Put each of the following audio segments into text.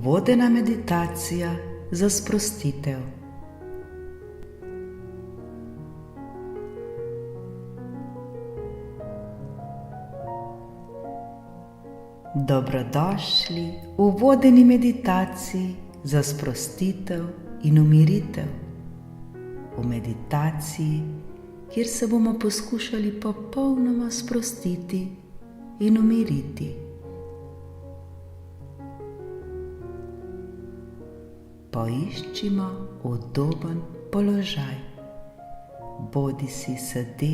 Vodena meditacija za sprostitev. Dobrodošli v vodeni meditaciji za sprostitev in umiritev. V meditaciji, kjer se bomo poskušali popolnoma sprostiti in umiriti. Poiščimo udoben položaj, bodisi sede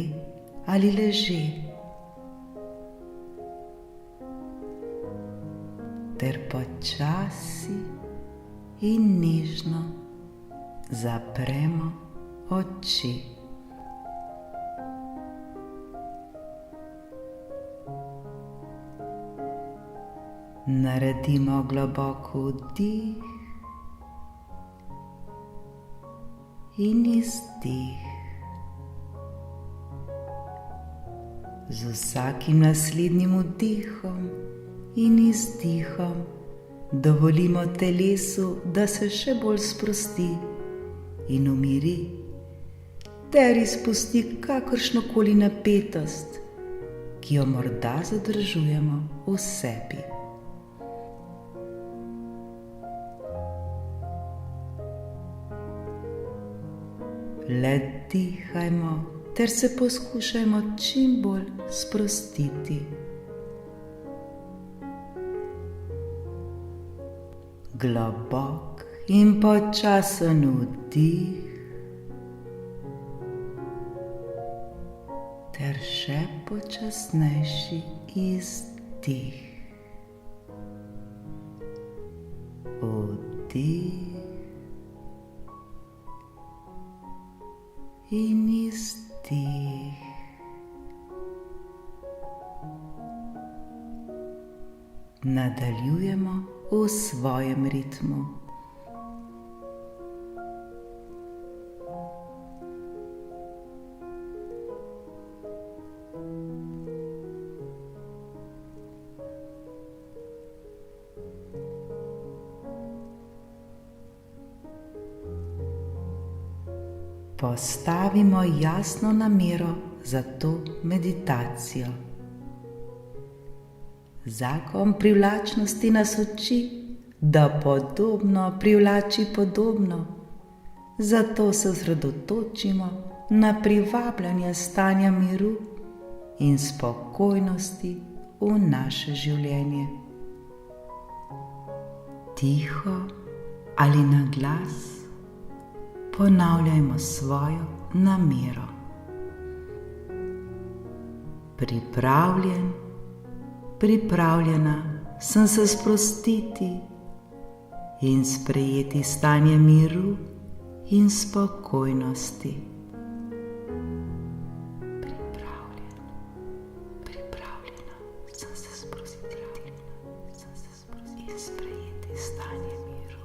ali leže, ter počasi in nežno zapremo oči. Naredimo globok vdih in izdih. Z vsakim naslednjim vdihom in izdihom dovolimo telesu, da se še bolj sprosti in umiri, ter izpusti kakršnokoli napetost, ki jo morda zadržujemo v sebi. Le dihajmo ter se poskušajmo čim bolj sprostiti. Globok in počasen vdih ter še počasnejši izdih. Vdih in izdih. Nadaljujemo v svojem ritmu. Postavimo jasno namero za to meditacijo. Zakon privlačnosti nas uči, da podobno privlači podobno. Zato se osredotočimo na privabljanje stanja miru in spokojnosti v naše življenje. Tiho ali na glas ponavljajmo svojo namero. Pripravljen, pripravljena sem se sprostiti in sprejeti stanje miru in spokojnosti. Pripravljen, pripravljena sem se sprostiti in sprejeti stanje miru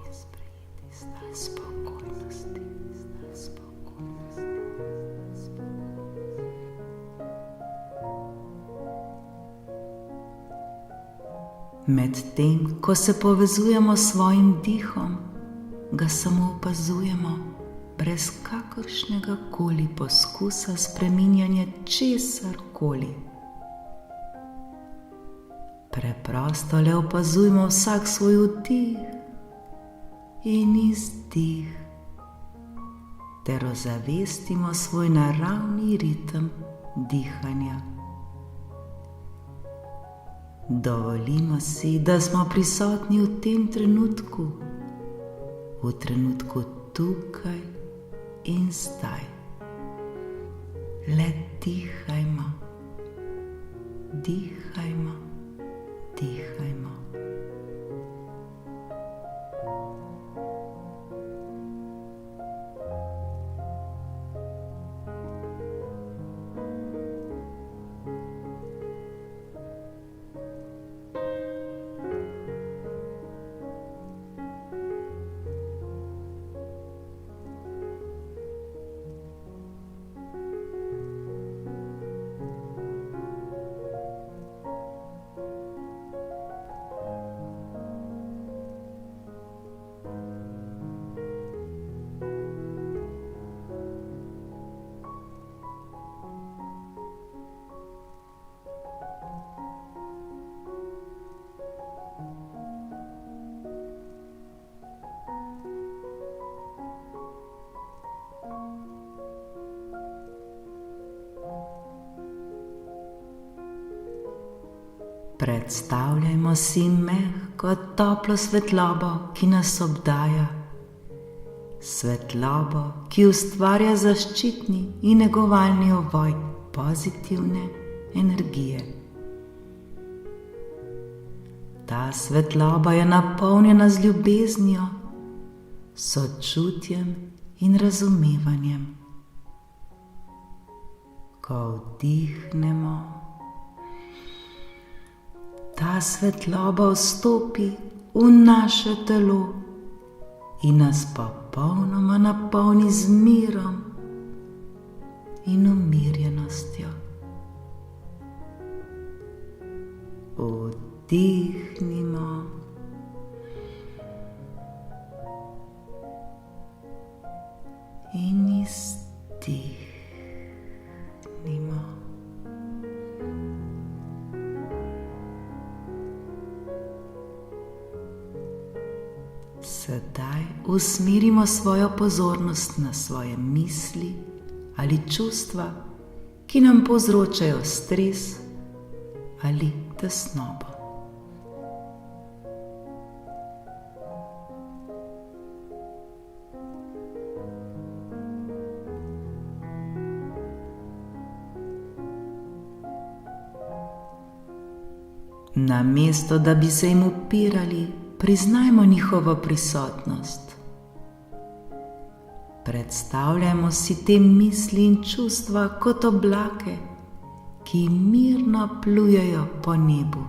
in spokojnosti. Medtem, ko se povezujemo s svojim dihom, ga samo opazujemo, brez kakršnega koli poskusa spreminjanja česarkoli. Preprosto le opazujmo vsak svoj vdih in izdih, ter ozavestimo svoj naravni ritem dihanja. Dovolimo si, da smo prisotni v tem trenutku, v trenutku tukaj in zdaj. Le dihajmo, dihajmo, dihajmo. Predstavljajmo si mehko, toplo svetlobo, ki nas obdaja. Svetlobo, ki ustvarja zaščitni in negovalni ovoj pozitivne energije. Ta svetloba je napolnjena z ljubeznijo, sočutjem in razumevanjem. Ko vdihnemo, ta svetloba vstopi v naše telo in nas popolnoma napolni z mirom in umirjenostjo. Vdihnimo in izdihnimo. Sedaj usmerimo svojo pozornost na svoje misli ali čustva, ki nam povzročajo stres ali tesnobo. Namesto da bi se jim upirali, priznajmo njihovo prisotnost. Predstavljajmo si te misli in čustva kot oblake, ki mirno plujejo po nebu,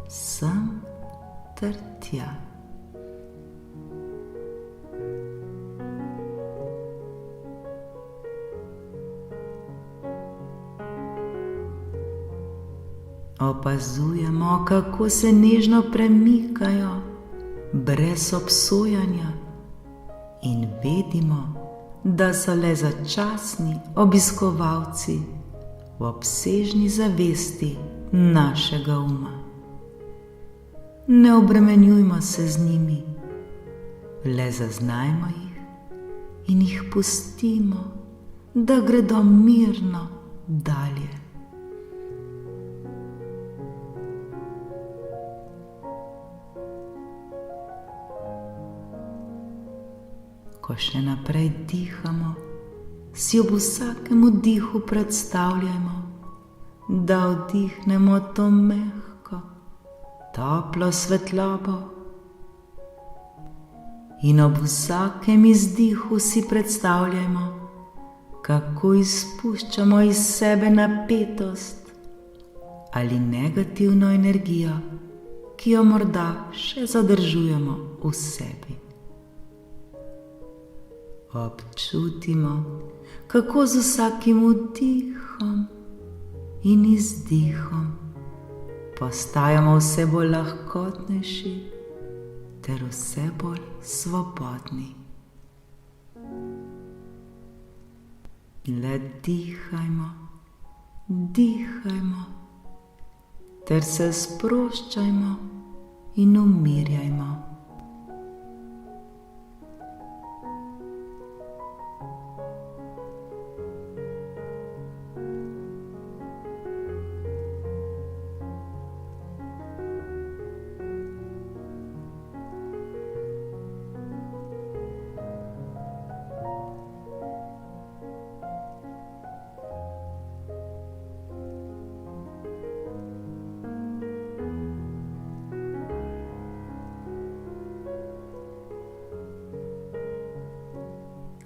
sem ter tja. Opazujemo, kako se nežno premikajo, brez obsojanja, in vedimo, da so le začasni obiskovalci v obsežni zavesti našega uma. Ne obremenjujmo se z njimi, le zaznajmo jih in jih pustimo, da gredo mirno dalje. Ko še naprej dihamo, si ob vsakem vdihu predstavljajmo, da vdihnemo to mehko, toplo svetlobo in ob vsakem izdihu si predstavljajmo, kako izpuščamo iz sebe napetost ali negativno energijo, ki jo morda še zadržujemo v sebi. Občutimo, kako z vsakim vdihom in izdihom postajamo vse bolj lahkotnejši ter vse bolj svobodni. Le dihajmo, dihajmo ter se sproščajmo in umirjajmo.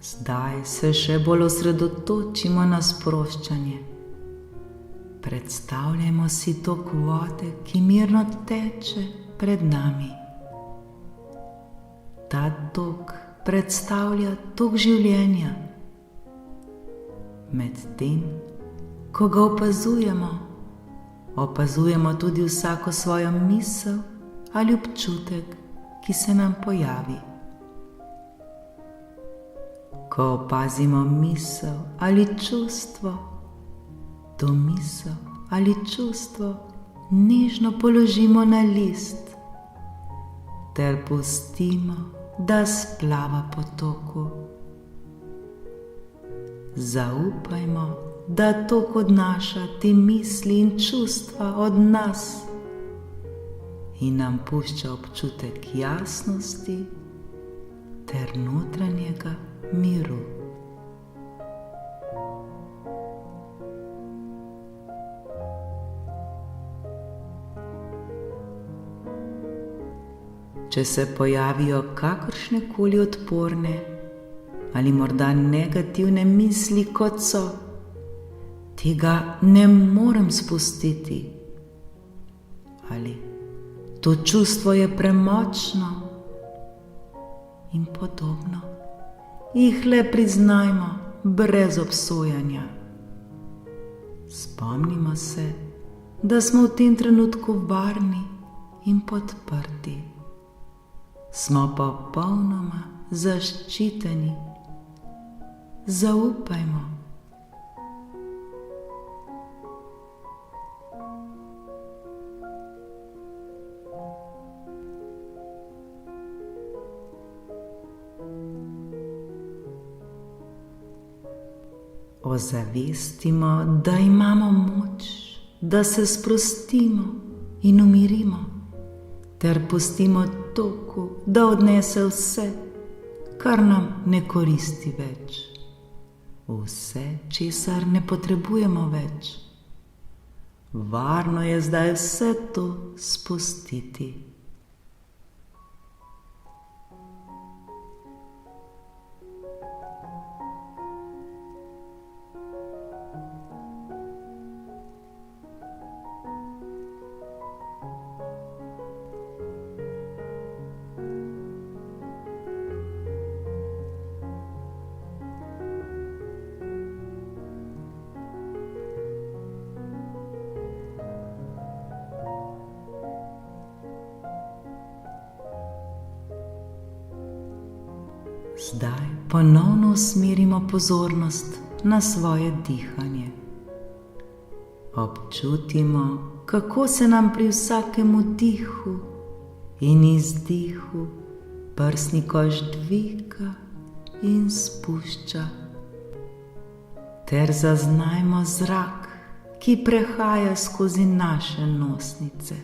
Zdaj se še bolj osredotočimo na sproščanje. Predstavljajmo si tok vode, ki mirno teče pred nami. Ta tok predstavlja tok življenja. Medtem, ko ga opazujemo, opazujemo tudi vsako svojo misel ali občutek, ki se nam pojavi. Ko opazimo misel ali čustvo, to misel ali čustvo nežno položimo na list ter pustimo, da splava po toku. Zaupajmo, da tok odnaša te misli in čustva od nas in nam pušča občutek jasnosti ter notranjega miru. Če se pojavijo kakršnekoli odporne ali morda negativne misli, kot so: tega ne morem spustiti, ali to čustvo je premočno in podobno, jih le priznajmo brez obsojanja. Spomnimo se, da smo v tem trenutku varni in podprti. Smo popolnoma zaščiteni. Zaupajmo. Ozavestimo, da imamo moč, da se sprostimo in umirimo, ter pustimo toku, da odnese vse, kar nam ne koristi več. Vse, česar ne potrebujemo več. Varno je zdaj vse to spustiti. Zdaj ponovno usmerimo pozornost na svoje dihanje. Občutimo, kako se nam pri vsakem vdihu in izdihu prsni koš dviga in spušča, ter zaznajmo zrak, ki prehaja skozi naše nosnice.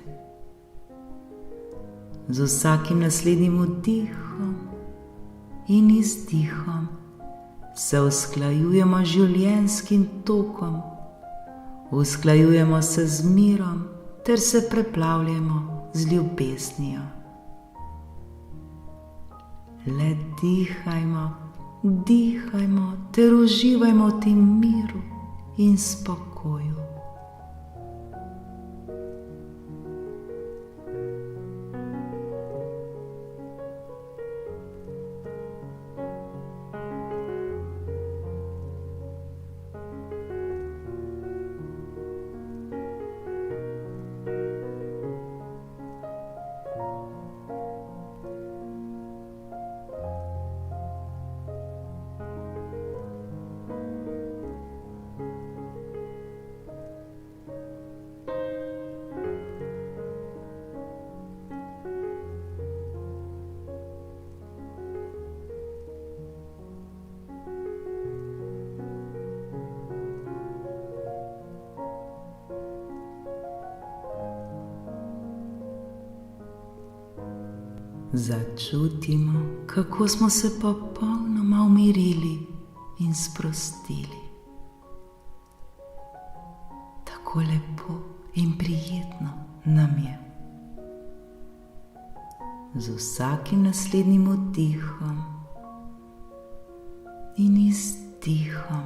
Z vsakim naslednjim vdihom in izdihom se usklajujemo z življenjskim tokom, usklajujemo se z mirom ter se preplavljamo z ljubeznijo. Le dihajmo, dihajmo ter uživajmo v tem miru in spokoju. Začutimo, kako smo se popolnoma umirili in sprostili. Tako lepo in prijetno nam je. Z vsakim naslednjim vdihom in izdihom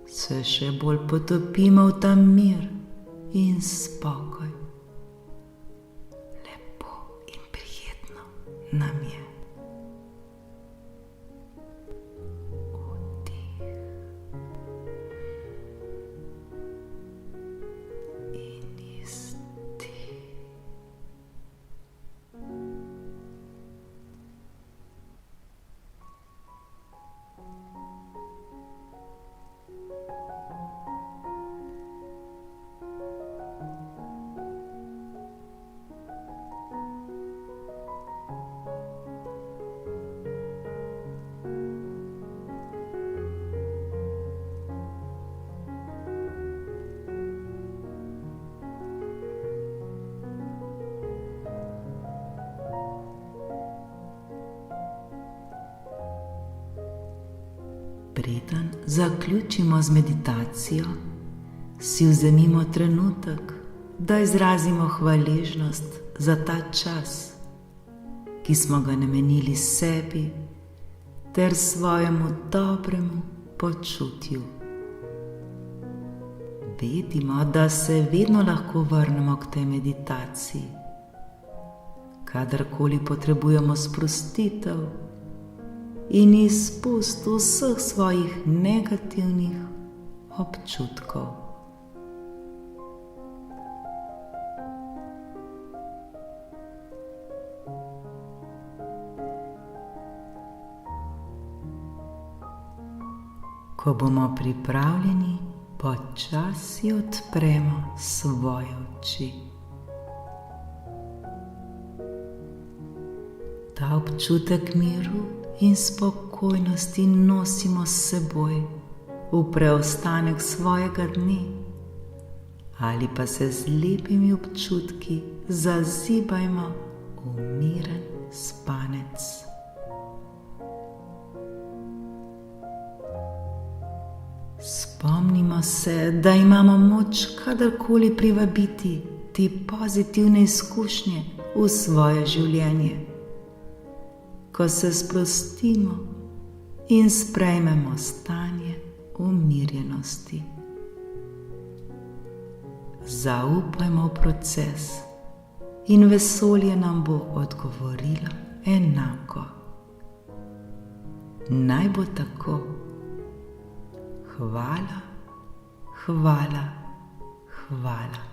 se še bolj potopimo v ta mir in spokoj. Nam je. Vdih in izdih. Preden zaključimo z meditacijo, si vzemimo trenutek, da izrazimo hvaležnost za ta čas, ki smo ga namenili sebi ter svojemu dobremu počutju. Vedimo, da se vedno lahko vrnemo k tej meditaciji, kadarkoli potrebujemo sprostitev in izpust vseh svojih negativnih občutkov. Ko bomo pripravljeni, počasi odpremo svoje oči. Ta občutek miru in spokojnosti nosimo s seboj v preostanek svojega dne, ali pa se z lepimi občutki zazibajmo v miren spanec. Spomnimo se, da imamo moč kadarkoli privabiti te pozitivne izkušnje v svoje življenje. Ko se sprostimo in sprejmemo stanje umirjenosti. Zaupajmo v proces in vesolje nam bo odgovorilo enako. Naj bo tako. Hvala, hvala, hvala.